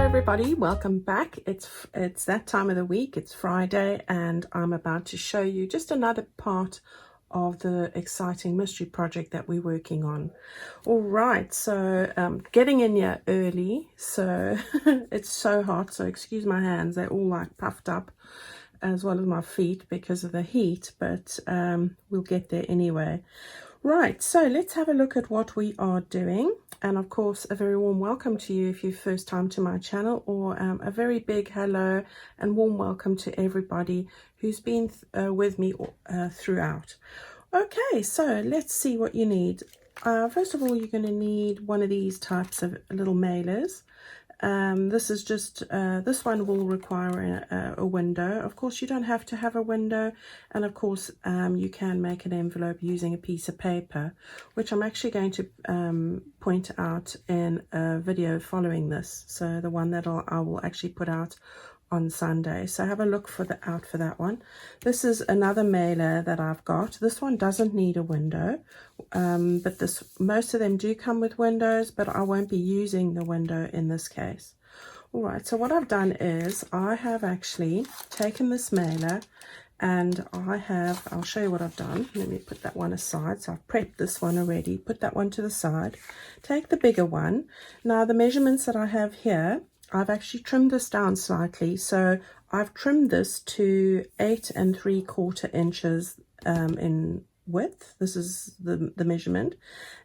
everybody, welcome back. It's that time of the week. It's Friday and I'm about to show you just another part of the exciting mystery project that we're working on. All right, so getting in here early, so it's so hot, so excuse my hands, they're all like puffed up, as well as my feet because of the heat, but we'll get there anyway. Right, so let's have a look at what we are doing. And of course, a very warm welcome to you if you're first time to my channel, or a very big hello and warm welcome to everybody who's been with me throughout. Okay, so let's see what you need. First of all, you're going to need one of these types of little mailers. This is just, this one will require a window. Of course, you don't have to have a window, and of course you can make an envelope using a piece of paper, which I'm actually going to point out in a video following this, so the one that I will actually put out on Sunday. So have a look out for that one. This is another mailer that I've got. This one doesn't need a window, but most of them do come with windows, but I won't be using the window in this case. All right, so what I've done is I have actually taken this mailer and I'll show you what I've done. Let me put that one aside. So I've prepped this one already, put that one to the side, take the bigger one. Now the measurements that I have here, I've actually trimmed this down slightly. So I've trimmed this to 8 3/4 inches in width. This is the measurement,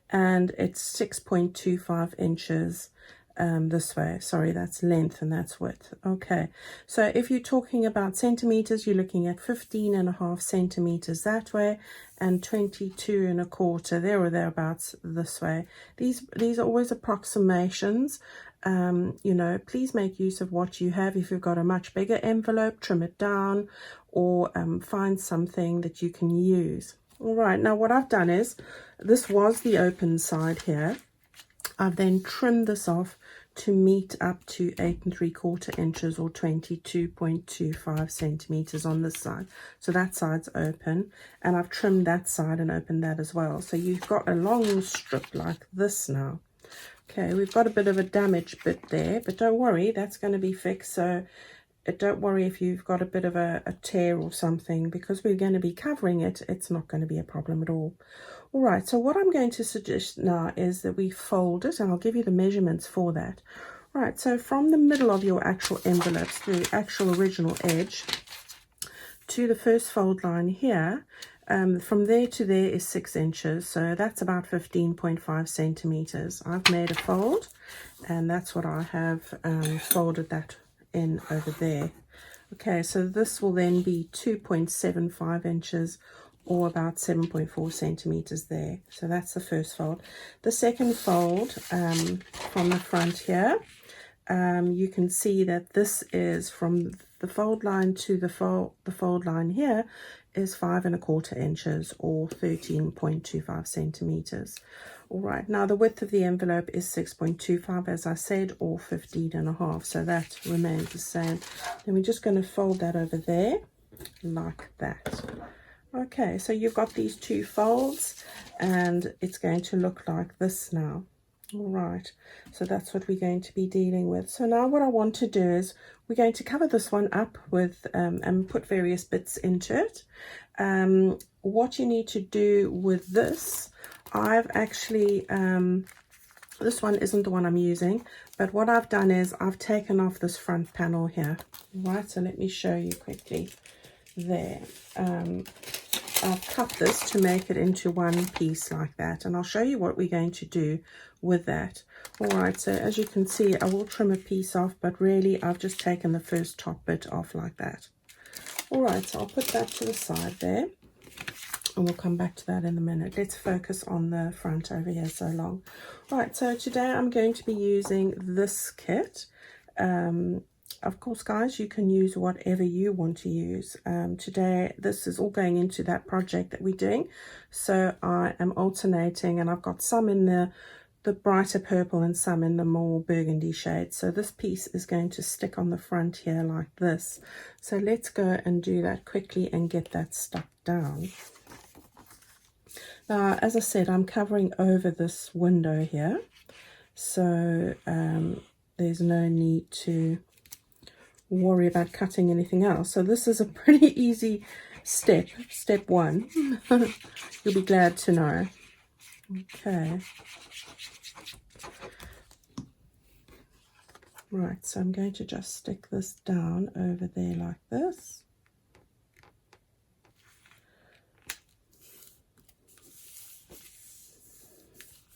and it's 6.25 inches this way. Sorry, that's length and that's width. Okay, so if you're talking about centimeters, you're looking at 15.5 centimeters that way and 22 1/4 there or thereabouts this way. These are always approximations. You know, please make use of what you have. If you've got a much bigger envelope, trim it down, or find something that you can use. All right, now what I've done is, this was the open side here. I've then trimmed this off to meet up to 8 3/4 inches or 22.25 centimeters on this side. So that side's open, and I've trimmed that side and opened that as well. So you've got a long strip like this now. Okay, we've got a bit of a damaged bit there, but don't worry, that's going to be fixed. So don't worry if you've got a bit of a tear or something, because we're going to be covering it. It's not going to be a problem at all. All right, so what I'm going to suggest now is that we fold it, and I'll give you the measurements for that. All right, so from the middle of your actual envelopes, the actual original edge, to the first fold line here, from there to there is 6 inches, so that's about 15.5 centimeters. I've made a fold, and that's what I have folded that in over there. Okay, so this will then be 2.75 inches or about 7.4 centimeters there. So that's the first fold. The second fold, from the front here, you can see that this is from the fold line to the fold line here is 5 1/4 inches or 13.25 centimeters. All right, now the width of the envelope is 6.25, as I said, or 15.5, so that remains the same. Then we're just going to fold that over there like that. Okay, so you've got these two folds, and it's going to look like this now. All right, so that's what we're going to be dealing with. So now what I want to do is we're going to cover this one up with and put various bits into it. What you need to do with this, I've actually, this one isn't the one I'm using, but what I've done is I've taken off this front panel here. All right, so let me show you quickly there. I've cut this to make it into one piece like that, and I'll show you what we're going to do with that. All right, so as you can see, I will trim a piece off, but really I've just taken the first top bit off like that. All right, so I'll put that to the side there, and we'll come back to that in a minute. Let's focus on the front over here so long. All right, so today I'm going to be using this kit. Of course, guys, you can use whatever you want to use. Today, this is all going into that project that we're doing. So I am alternating, and I've got some in the brighter purple and some in the more burgundy shade. So this piece is going to stick on the front here like this. So let's go and do that quickly and get that stuck down. Now, as I said, I'm covering over this window here. So there's no need to worry about cutting anything else. So this is a pretty easy step 1. You'll be glad to know. Okay, right, so I'm going to just stick this down over there like this.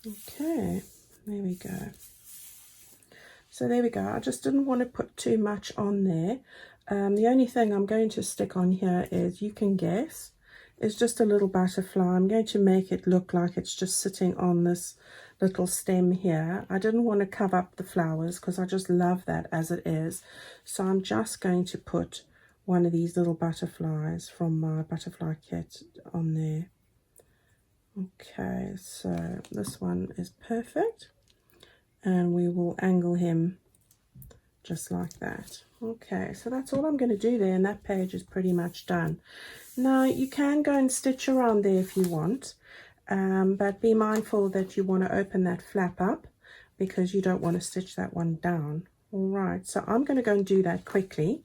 Okay, there we go. So there we go. I just didn't want to put too much on there. The only thing I'm going to stick on here is, you can guess, is just a little butterfly. I'm going to make it look like it's just sitting on this little stem here. I didn't want to cover up the flowers because I just love that as it is. So I'm just going to put one of these little butterflies from my butterfly kit on there. Okay, so this one is perfect, and we will angle him just like that. Okay, so that's all I'm going to do there, and that page is pretty much done. Now you can go and stitch around there if you want, but be mindful that you want to open that flap up because you don't want to stitch that one down. All right, so I'm going to go and do that quickly,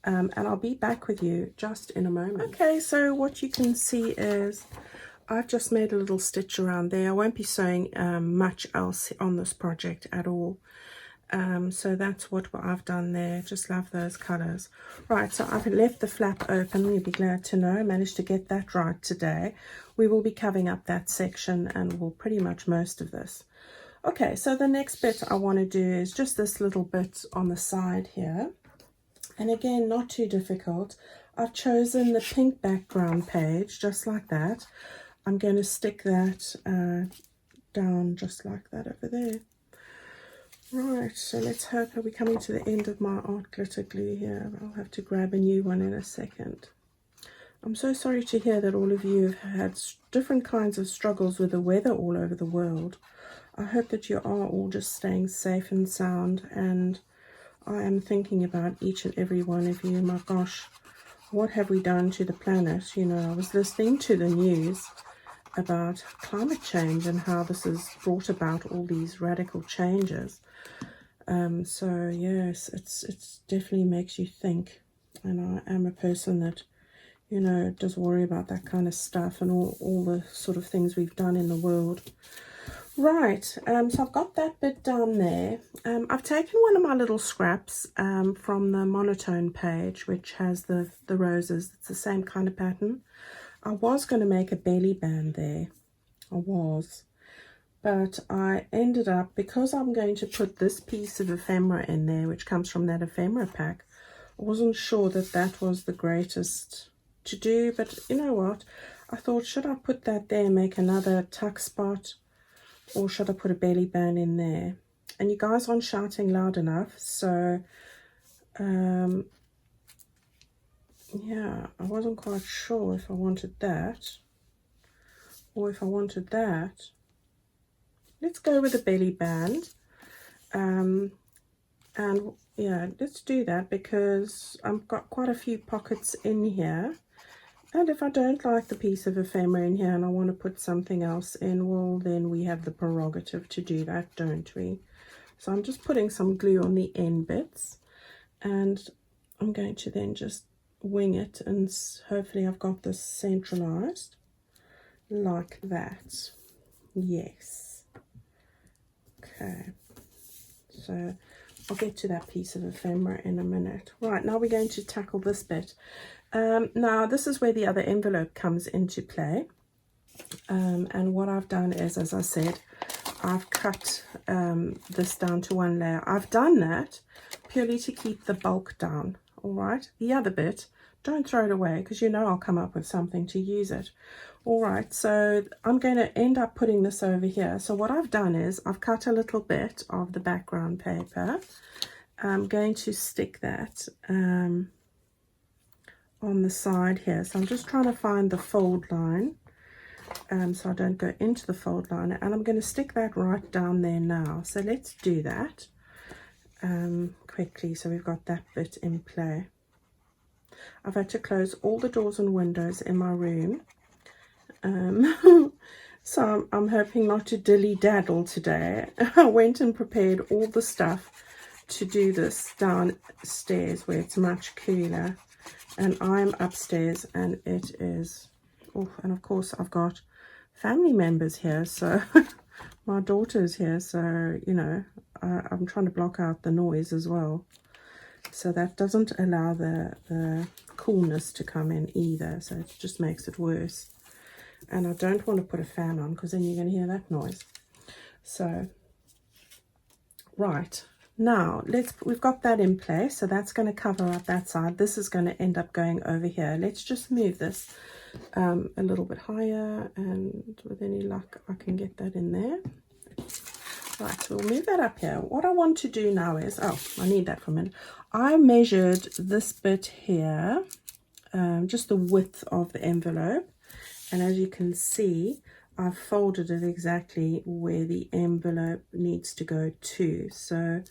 and I'll be back with you just in a moment. Okay, so what you can see is I've just made a little stitch around there. I won't be sewing much else on this project at all. So that's what I've done there. Just love those colors. Right, so I've left the flap open. You'll be glad to know I managed to get that right today. We will be covering up that section, and we'll pretty much most of this. Okay, so the next bit I want to do is just this little bit on the side here. And again, not too difficult. I've chosen the pink background page, just like that. I'm going to stick that down just like that over there. Right, so let's hope we're coming to the end of my art glitter glue here. I'll have to grab a new one in a second. I'm so sorry to hear that all of you have had different kinds of struggles with the weather all over the world. I hope that you are all just staying safe and sound, and I am thinking about each and every one of you. My gosh, what have we done to the planet? You know, I was listening to the news about climate change and how this has brought about all these radical changes. So yes, it's definitely makes you think, and I am a person that, you know, does worry about that kind of stuff and all the sort of things we've done in the world. Right, so I've got that bit down there. I've taken one of my little scraps from the monotone page, which has the roses. It's the same kind of pattern. I was going to make a belly band there, but I ended up, because I'm going to put this piece of ephemera in there, which comes from that ephemera pack, I wasn't sure that that was the greatest to do, but you know what, I thought, should I put that there and make another tuck spot, or should I put a belly band in there? And you guys aren't shouting loud enough, so yeah, I wasn't quite sure if I wanted that or if I wanted that. Let's go with a belly band, and yeah, let's do that because I've got quite a few pockets in here, and if I don't like the piece of ephemera in here and I want to put something else in, well, then we have the prerogative to do that, don't we? So I'm just putting some glue on the end bits, and I'm going to then just wing it, and hopefully I've got this centralized like that. Yes. Okay, so I'll get to that piece of ephemera in a minute. Right, now we're going to tackle this bit. Now this is where the other envelope comes into play, and what I've done is, as I said, I've cut this down to one layer. I've done that purely to keep the bulk down. All right, the other bit, don't throw it away because you know I'll come up with something to use it. All right, so I'm going to end up putting this over here. So what I've done is I've cut a little bit of the background paper. I'm going to stick that on the side here. So I'm just trying to find the fold line, so I don't go into the fold line, and I'm going to stick that right down there now. So let's do that quickly, so we've got that bit in play. I've had to close all the doors and windows in my room, so I'm hoping not to dilly-daddle today. I went and prepared all the stuff to do this downstairs where it's much cooler, and I'm upstairs and it is, oh, and of course I've got family members here, so my daughter's here, so you know, I'm trying to block out the noise as well, so that doesn't allow the coolness to come in either, so it just makes it worse. And I don't want to put a fan on because then you're going to hear that noise. So right, now we've got that in place, so that's going to cover up that side. This is going to end up going over here. Let's just move this a little bit higher, and with any luck I can get that in there. Right, so we'll move that up here. What I want to do now is, oh, I need that for a minute. I measured this bit here, just the width of the envelope, and as you can see, I've folded it exactly where the envelope needs to go to. So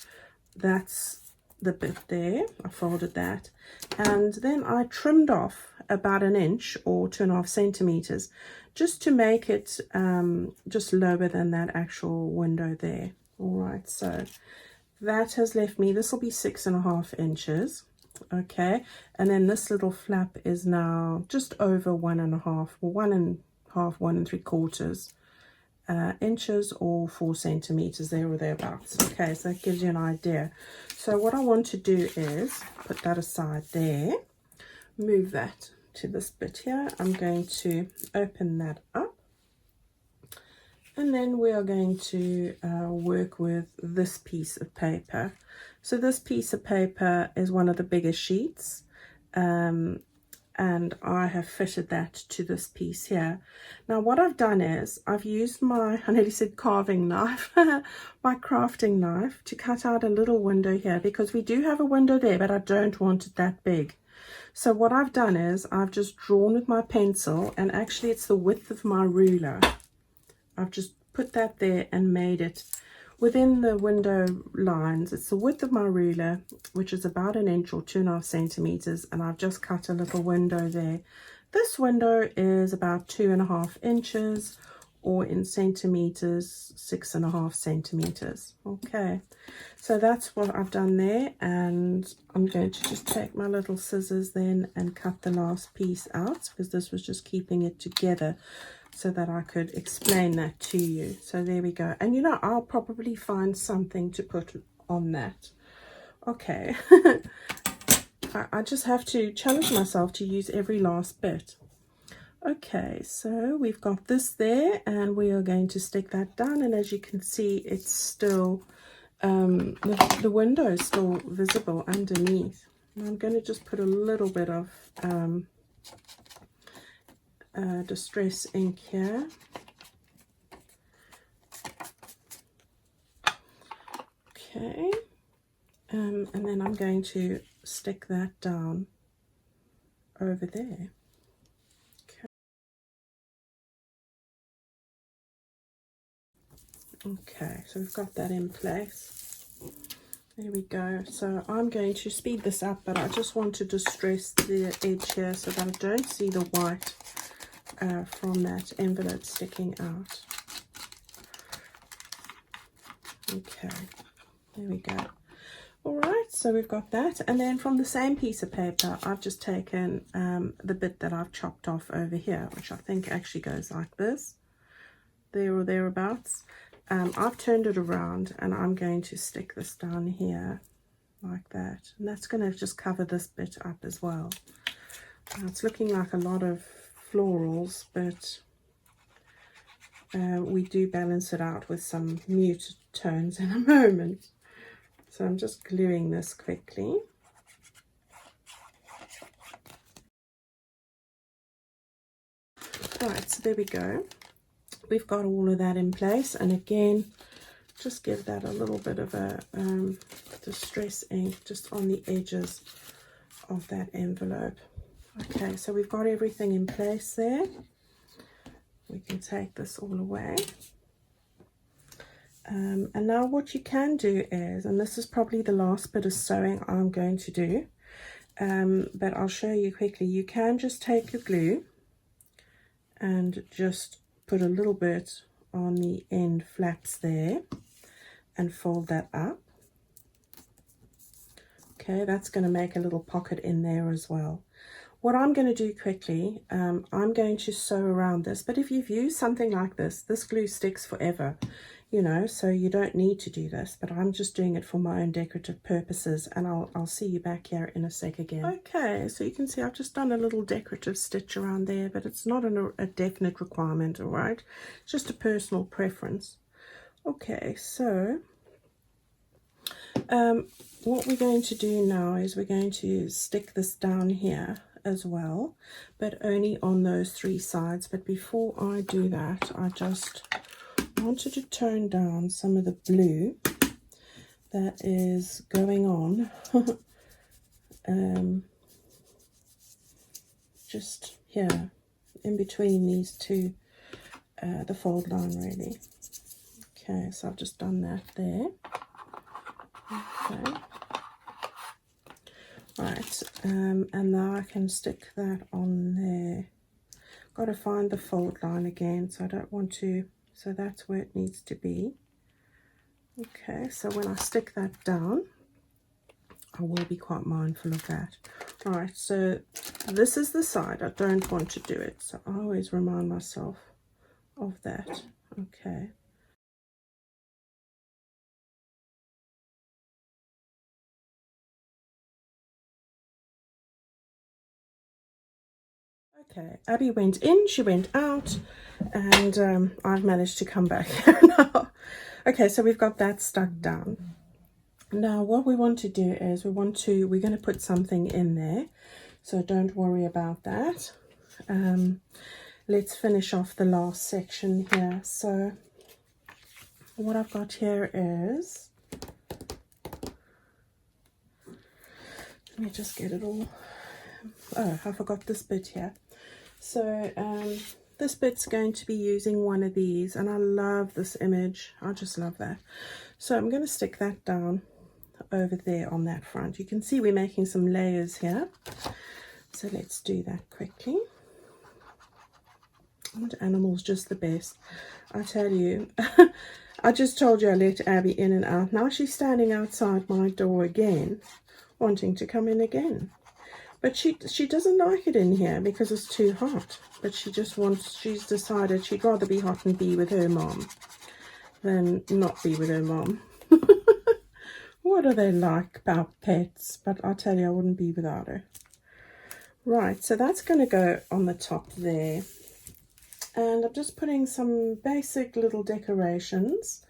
that's the bit there. I folded that, and then I trimmed off about 1 inch or 2.5 centimeters just to make it just lower than that actual window there. All right, so that has left me, this will be 6.5 inches. Okay, and then this little flap is now just over 1.5, or 1.5, 1.75 inches, or 4 centimeters there or thereabouts. Okay, so that gives you an idea. So what I want to do is put that aside there, move that to this bit here. I'm going to open that up, and then we are going to work with this piece of paper. So this piece of paper is one of the bigger sheets, and I have fitted that to this piece here. Now what I've done is I've used my, I nearly said carving knife, my crafting knife, to cut out a little window here, because we do have a window there, but I don't want it that big. So what I've done is I've just drawn with my pencil, and actually it's the width of my ruler. I've just put that there and made it within the window lines. It's the width of my ruler, which is about 1 inch or 2.5 centimeters, and I've just cut a little window there. This window is about 2.5 inches, or in centimeters, 6.5 centimeters. Okay, so that's what I've done there, and I'm going to just take my little scissors then and cut the last piece out, because this was just keeping it together so that I could explain that to you. So there we go. And you know, I'll probably find something to put on that. Okay. I just have to challenge myself to use every last bit. Okay, so we've got this there, and we are going to stick that down, and as you can see, it's still the window is still visible underneath. And I'm going to just put a little bit of distress ink here. Okay, and then I'm going to stick that down over there. Okay, so we've got that in place. There we go. So I'm going to speed this up, but I just want to distress the edge here so that I don't see the white from that envelope sticking out. Okay, there we go. All right, so we've got that, and then from the same piece of paper I've just taken the bit that I've chopped off over here, which I think actually goes like this, there or thereabouts. I've turned it around, and I'm going to stick this down here like that, and that's going to just cover this bit up as well. Now, it's looking like a lot of florals, but we do balance it out with some muted tones in a moment. So I'm just gluing this quickly. Right, so there we go. We've got all of that in place, and again, just give that a little bit of a distress ink just on the edges of that envelope. Okay, so we've got everything in place there. We can take this all away. And now what you can do is, and this is probably the last bit of sewing I'm going to do, but I'll show you quickly. You can just take your glue and just put a little bit on the end flaps there and fold that up. Okay, that's going to make a little pocket in there as well. What I'm going to do quickly, I'm going to sew around this, but if you've used something like this glue sticks forever, you know, so you don't need to do this, but I'm just doing it for my own decorative purposes, and I'll see you back here in a sec again. Okay, so you can see I've just done a little decorative stitch around there, but it's not a definite requirement, all right? It's just a personal preference. Okay, so what we're going to do now is we're going to stick this down here as well, but only on those 3 sides. But before I do that, I just wanted to tone down some of the blue that is going on just here in between these two, the fold line really. Okay, so I've just done that there. Okay. Right, and now I can stick that on there. Got to find the fold line again, so I don't want to, so that's where it needs to be. Okay, so when I stick that down, I will be quite mindful of that. All right, so this is the side I don't want to do it, so I always remind myself of that. Okay. Okay, Abby went in, she went out, and I've managed to come back now. Okay, so we've got that stuck down. Now what we want to do is we're going to put something in there, so don't worry about that. Let's finish off the last section here. So what I've got here is, let me just get it all. Oh, I forgot this bit here. So this bit's going to be using one of these, and I love this image. I just love that. So I'm going to stick that down over there on that front. You can see we're making some layers here. So let's do that quickly. Aren't animals just the best? I tell you. I just told you I let Abby in and out. Now she's standing outside my door again, wanting to come in again. But she doesn't like it in here because it's too hot. But she's decided she'd rather be hot and be with her mom than not be with her mom. What are they like about pets? But I tell you, I wouldn't be without her. Right, so that's going to go on the top there. And I'm just putting some basic little decorations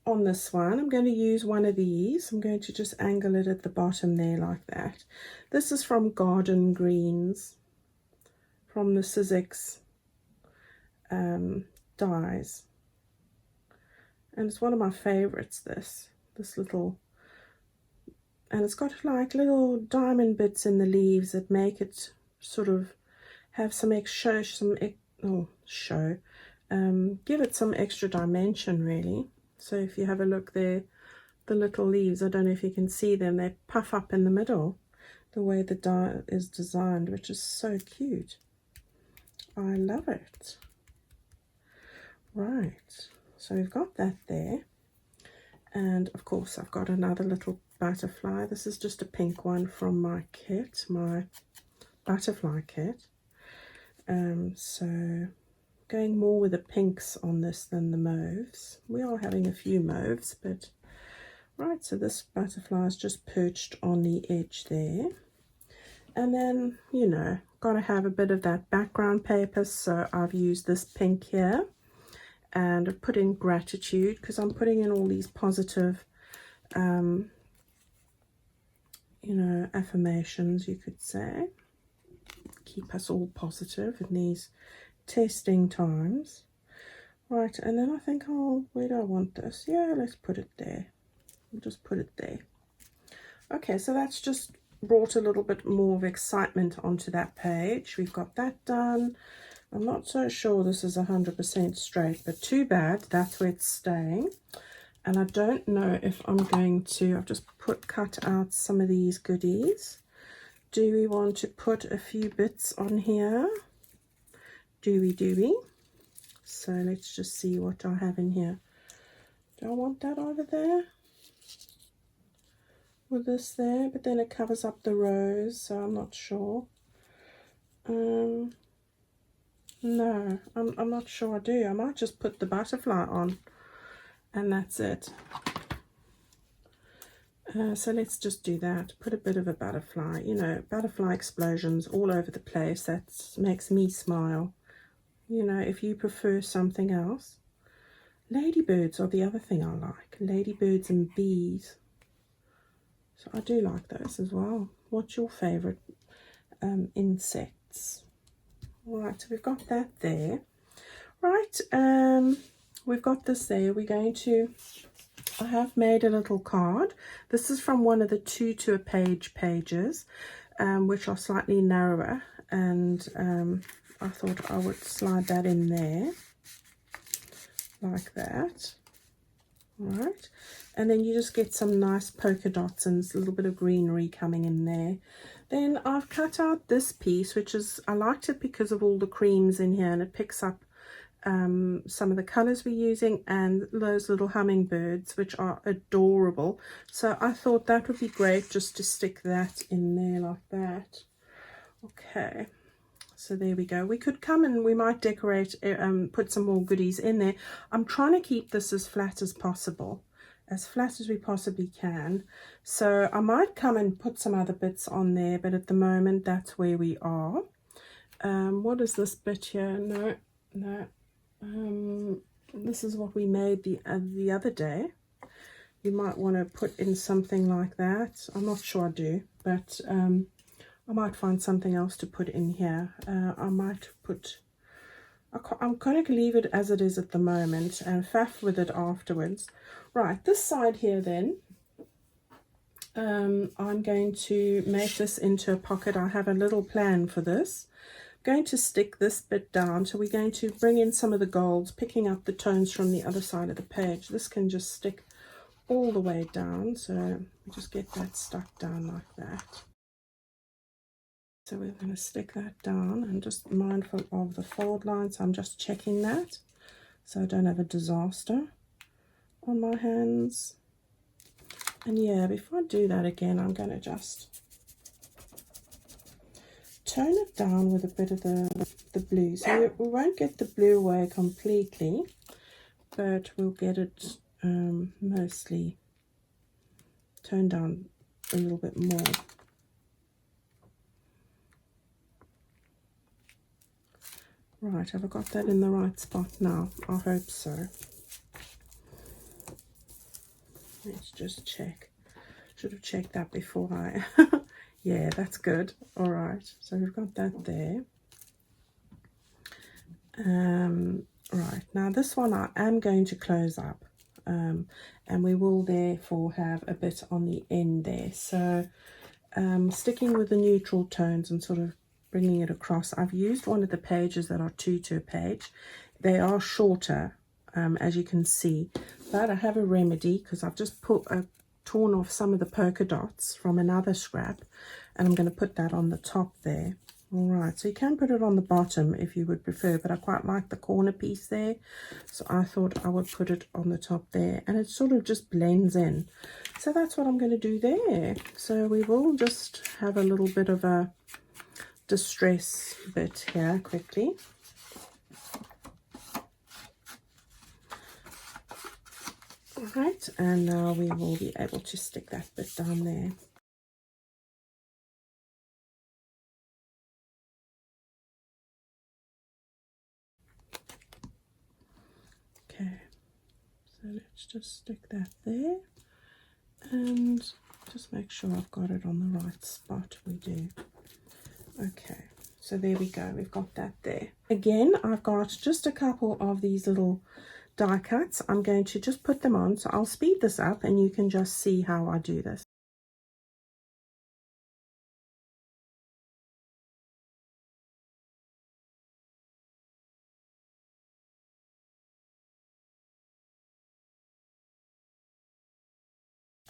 on this one. I'm going to use one of these. I'm going to just angle it at the bottom there like that. This is from Garden Greens, from the Sizzix dies, and it's one of my favorites. This little, and it's got like little diamond bits in the leaves that make it sort of have some extra, give it some extra dimension really. So if you have a look there, the little leaves, I don't know if you can see them, they puff up in the middle, the way the die is designed, which is so cute. I love it. Right, so we've got that there. And of course I've got another little butterfly. This is just a pink one from my kit, my butterfly kit. So going more with the pinks on this than the mauves. We are having a few mauves, but right, so this butterfly is just perched on the edge there. And then, you know, got to have a bit of that background paper, so I've used this pink here, and I've put in gratitude because I'm putting in all these positive you know, affirmations, you could say, keep us all positive in these testing times. Right, and then I think, oh, where do I want this? Yeah, let's put it there. We'll just put it there. Okay, so that's just brought a little bit more of excitement onto that page. We've got that done. I'm not so sure this is 100% straight, but too bad, that's where it's staying. And I don't know if I'm going to, I've just cut out some of these goodies. Do we want to put a few bits on here? Do we? So let's just see what I have in here. Do I want that over there? with this there, but then it covers up the rose, so I'm not sure. No, I'm not sure I do. I might just put the butterfly on and that's it. So let's just do that. Put a bit of a butterfly, you know, butterfly explosions all over the place. That makes me smile. You know, if you prefer something else. Ladybirds are the other thing I like. Ladybirds and bees. So I do like those as well. What's your favourite insects? Right, so we've got that there. Right, we've got this there. We're going to, I have made a little card. This is from one of the 2 to a page pages, which are slightly narrower. And I thought I would slide that in there, like that. All right. And then you just get some nice polka dots and a little bit of greenery coming in there. Then I've cut out this piece, which is, I liked it because of all the creams in here, and it picks up some of the colors we're using and those little hummingbirds, which are adorable. So I thought that would be great just to stick that in there like that. Okay, so there we go. We could come and we might decorate, put some more goodies in there. I'm trying to keep this as flat as possible, as flat as we possibly can. So I might come and put some other bits on there, but at the moment that's where we are. What is this bit here? No. This is what we made the other day. You might want to put in something like that. I'm not sure I do, but I might find something else to put in here. I might put, I'm going to leave it as it is at the moment and faff with it afterwards. Right, this side here then, I'm going to make this into a pocket. I have a little plan for this. I'm going to stick this bit down, so we're going to bring in some of the golds, picking up the tones from the other side of the page. This can just stick all the way down, so just get that stuck down like that. So we're going to stick that down, and just mindful of the fold lines. I'm just checking that so I don't have a disaster on my hands. And yeah, before I do that again, I'm going to just tone it down with a bit of the blue. So we won't get the blue away completely, but we'll get it mostly toned down a little bit more. Right, have I got that in the right spot now? I hope so. Let's just check. Should have checked that before I... Yeah, that's good. All right, so we've got that there. Right, now this one I am going to close up. And we will therefore have a bit on the end there. So sticking with the neutral tones and sort of bringing it across. I've used one of the pages that are 2 to a page. They are shorter, as you can see, but I have a remedy because I've just torn off some of the polka dots from another scrap, and I'm going to put that on the top there. All right, so you can put it on the bottom if you would prefer, but I quite like the corner piece there, so I thought I would put it on the top there, and it sort of just blends in. So that's what I'm going to do there. So we will just have a little bit of a distress bit here quickly. All right, and now we will be able to stick that bit down there. Okay, so let's just stick that there and just make sure I've got it on the right spot. We do. Okay, so there we go, we've got that there. Again, I've got just a couple of these little die cuts. I'm going to just put them on, so I'll speed this up and you can just see how I do this.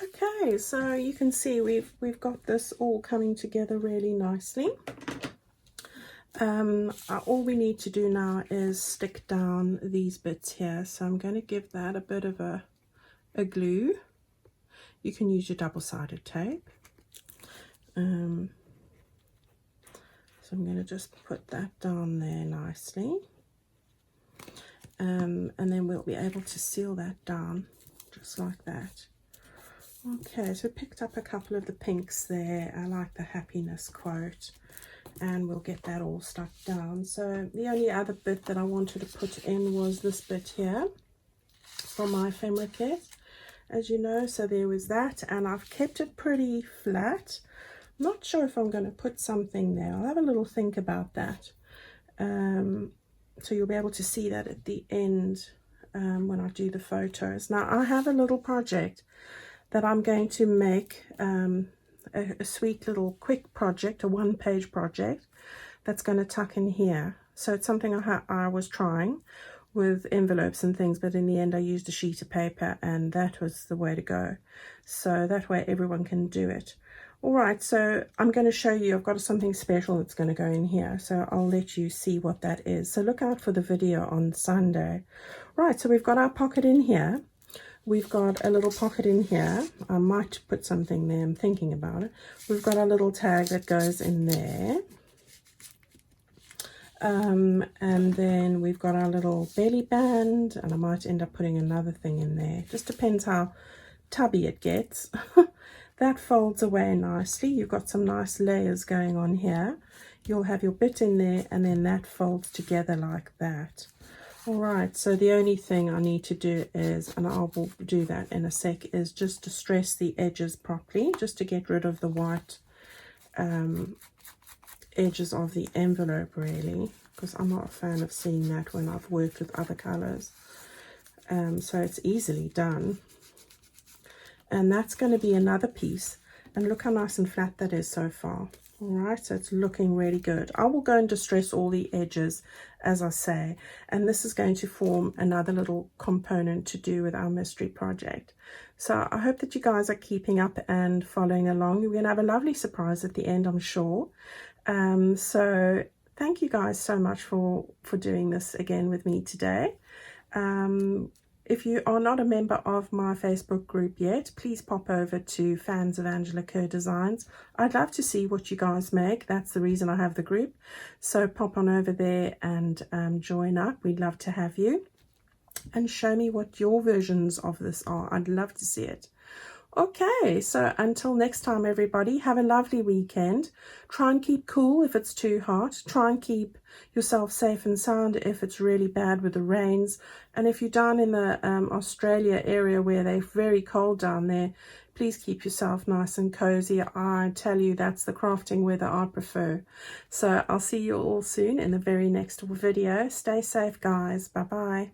Okay, so you can see we've got this all coming together really nicely. All we need to do now is stick down these bits here, so I'm going to give that a bit of a glue. you can use your double-sided tape. So I'm going to just put that down there nicely. And then we'll be able to seal that down just like that. Okay, so picked up a couple of the pinks there. I like the happiness quote, and we'll get that all stuck down. So the only other bit that I wanted to put in was this bit here from my ephemera kit, as you know. So there was that, and I've kept it pretty flat. I'm not sure if I'm going to put something there. I'll have a little think about that. So you'll be able to see that at the end when I do the photos. Now I have a little project that I'm going to make, a sweet little quick project, a one-page project that's going to tuck in here. So it's something I was trying with envelopes and things, but in the end I used a sheet of paper, and that was the way to go. So that way everyone can do it. All right, so I'm going to show you, I've got something special that's going to go in here, so I'll let you see what that is. So look out for the video on Sunday. Right, so we've got our pocket in here. We've got a little pocket in here. I might put something there, I'm thinking about it. We've got our little tag that goes in there. And then we've got our little belly band, and I might end up putting another thing in there. Just depends how tubby it gets. That folds away nicely. You've got some nice layers going on here. You'll have your bit in there, and then that folds together like that. All right, so the only thing I need to do is, and I will do that in a sec, is just to stress the edges properly, just to get rid of the white edges of the envelope, really, because I'm not a fan of seeing that when I've worked with other colors. So it's easily done. And that's going to be another piece, and look how nice and flat that is so far. All right, so it's looking really good. I will go and distress all the edges, as I say, and this is going to form another little component to do with our mystery project. So I hope that you guys are keeping up and following along. We're going to have a lovely surprise at the end, I'm sure. So thank you guys so much for doing this again with me today. If you are not a member of my Facebook group yet, please pop over to Fans of Angela Kerr Designs. I'd love to see what you guys make. That's the reason I have the group. So pop on over there and join up. We'd love to have you. And show me what your versions of this are. I'd love to see it. Okay, so until next time, everybody, have a lovely weekend. Try and keep cool if it's too hot. Try and keep yourself safe and sound if it's really bad with the rains. And if you're down in the Australia area where they're very cold down there, please keep yourself nice and cozy. I tell you, that's the crafting weather I prefer. So I'll see you all soon in the very next video. Stay safe, guys. Bye-bye.